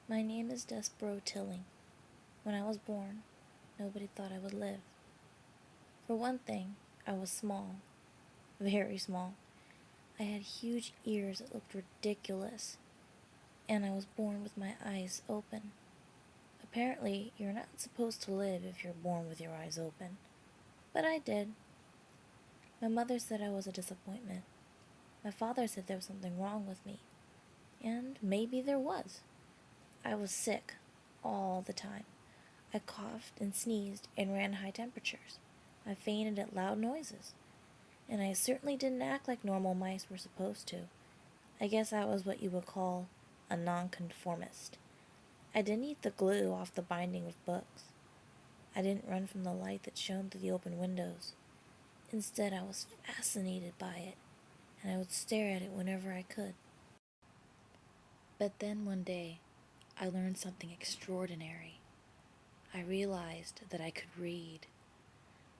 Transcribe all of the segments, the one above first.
My name is Despereaux.m4v. When I was born, nobody thought I would live. For one thing, I was small, very small. I had huge ears that looked ridiculous, and I was born with my eyes open. Apparently, you're not supposed to live if you're born with your eyes open, but I did. My mother said I was a disappointment. My father said there was something wrong with me, and maybe there was. I was sick all the time. I coughed and sneezed and ran high temperatures. I fainted at loud noises. And I certainly didn't act like normal mice were supposed to. I guess I was what you would call a nonconformist. I didn't eat the glue off the binding of books. I didn't run from the light that shone through the open windows. Instead, I was fascinated by it, and I would stare at it whenever I could. But then one day, I learned something extraordinary. I realized that I could read.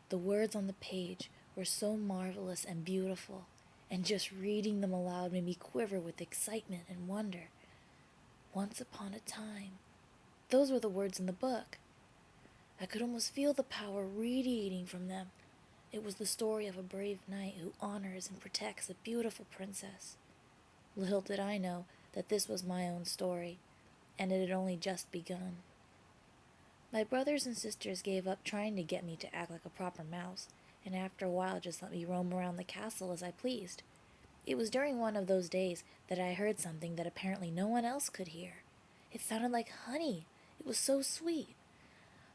The words on the page were so marvelous and beautiful, and just reading them aloud made me quiver with excitement and wonder. Once upon a time. Those were the words in the book. I could almost feel the power radiating from them. It was the story of a brave knight who honors and protects a beautiful princess. Little did I know that this was my own story, and it had only just begun. My brothers and sisters gave up trying to get me to act like a proper mouse, and after a while just let me roam around the castle as I pleased. It was during one of those days that I heard something that apparently no one else could hear. It sounded like honey. It was so sweet.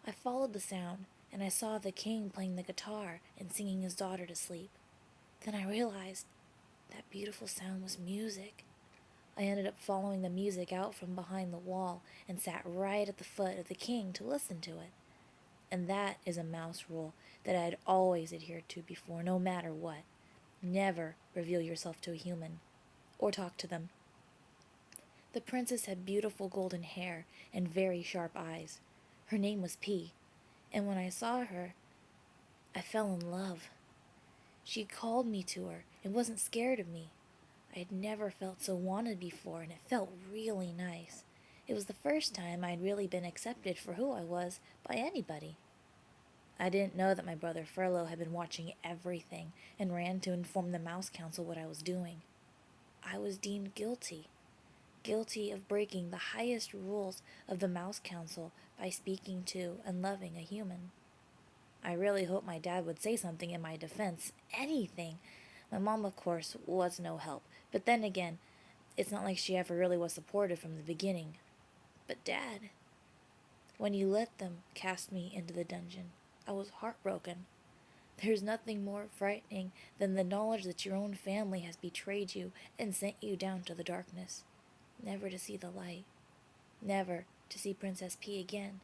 I followed the sound, and I saw the king playing the guitar and singing his daughter to sleep. Then I realized that beautiful sound was music. I ended up following the music out from behind the wall and sat right at the foot of the king to listen to it. And that is a mouse rule that I had always adhered to before, no matter what. Never reveal yourself to a human, or talk to them. The princess had beautiful golden hair and very sharp eyes. Her name was P, and when I saw her, I fell in love. She called me to her and wasn't scared of me. I had never felt so wanted before, and it felt really nice. It was the first time I had really been accepted for who I was by anybody. I didn't know that my brother Furlough had been watching everything and ran to inform the Mouse Council what I was doing. I was deemed guilty of breaking the highest rules of the Mouse Council by speaking to and loving a human. I really hoped my dad would say something in my defense, anything. My mom, of course, was no help, but then again, it's not like she ever really was supportive from the beginning. But Dad, when you let them cast me into the dungeon, I was heartbroken. There's nothing more frightening than the knowledge that your own family has betrayed you and sent you down to the darkness, never to see the light, never to see Princess P again.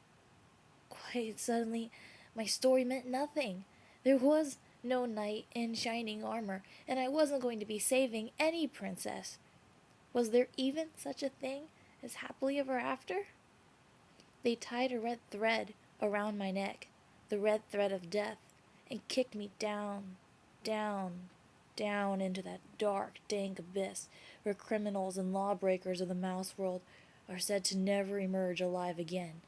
Quite suddenly, my story meant nothing. There was no knight in shining armor, and I wasn't going to be saving any princess. Was there even such a thing as happily ever after? They tied a red thread around my neck, the red thread of death, and kicked me down, down, down into that dark, dank abyss where criminals and lawbreakers of the mouse world are said to never emerge alive again.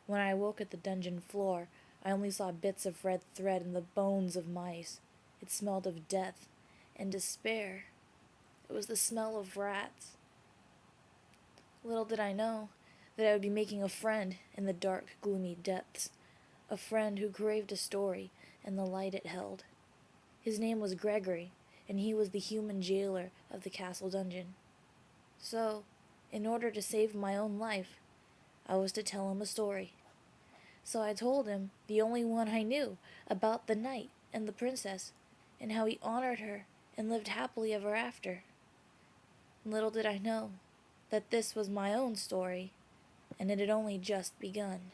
When I woke at the dungeon floor, I only saw bits of red thread and the bones of mice. It smelled of death and despair. It was the smell of rats. Little did I know that I would be making a friend in the dark, gloomy depths, a friend who craved a story and the light it held. His name was Gregory, and he was the human jailer of the castle dungeon. So, in order to save my own life, I was to tell him a story. So I told him the only one I knew about the knight and the princess, and how he honored her and lived happily ever after. Little did I know that this was my own story, and it had only just begun.